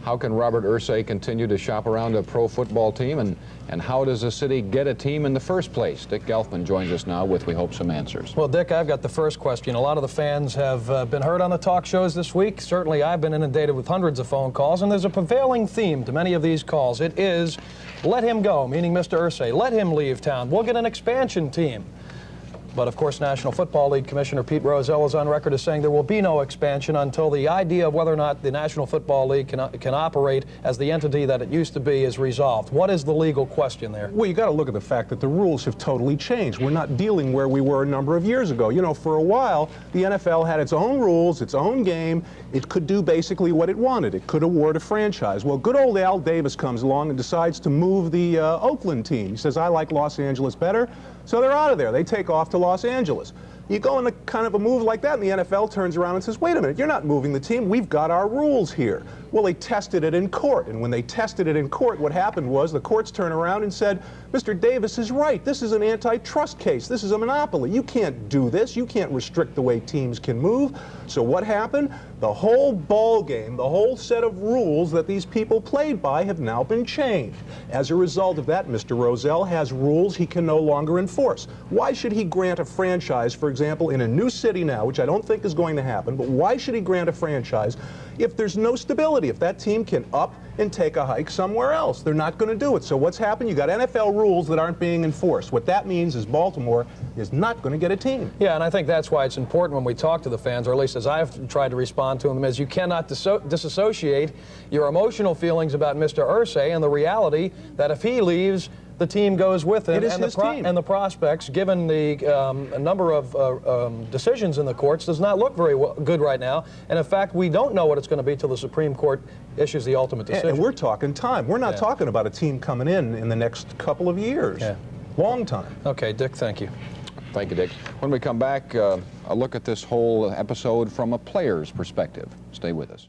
How can Robert Irsay continue to shop around a pro football team, and how does the city get a team in the first place? Dick Gelfman joins us now with, we hope, some answers. Well, Dick, I've got the first question. A lot of the fans have been heard on the talk shows this week. Certainly, I've been inundated with hundreds of phone calls, and there's a prevailing theme to many of these calls. It is, let him go, meaning Mr. Irsay. Let him leave town. We'll get an expansion team. But, of course, National Football League Commissioner Pete Rozelle is on record as saying there will be no expansion until the idea of whether or not the National Football League can operate as the entity that it used to be is resolved. What is the legal question there? Well, you got to look at the fact that the rules have totally changed. We're not dealing where we were a number of years ago. You know, for a while, the NFL had its own rules, its own game. It could do basically what it wanted. It could award a franchise. Well, good old Al Davis comes along and decides to move the Oakland team. He says, I like Los Angeles better. So they're out of there. They take off to Los Angeles. You go in a kind of a move like that, and the NFL turns around and says, wait a minute, you're not moving the team. We've got our rules here. Well, they tested it in court, and when they tested it in court, what happened was the courts turned around and said, Mr. Davis is right. This is an antitrust case. This is a monopoly. You can't do this. You can't restrict the way teams can move. So what happened? The whole ball game, the whole set of rules that these people played by have now been changed. As a result of that, Mr. Rozelle has rules he can no longer enforce. Why should he grant a franchise, for example, in a new city now, which I don't think is going to happen, but why should he grant a franchise if there's no stability, if that team can up and take a hike somewhere else? They're not going to do it. So what's happened? You got NFL rules that aren't being enforced. What that means is Baltimore is not going to get a team. Yeah, and I think that's why it's important when we talk to the fans, or at least as I've tried to respond to them, is you cannot disassociate your emotional feelings about Mr. Irsay and the reality that if he leaves, the team goes with him, and the prospects, given the number of decisions in the courts, does not look very good right now. And in fact, we don't know what it's going to be till the Supreme Court issues the ultimate decision. And we're talking time. We're not talking about a team coming in the next couple of years. Yeah. Long time. Okay, Dick, thank you. Thank you, Dick. When we come back, a look at this whole episode from a player's perspective. Stay with us.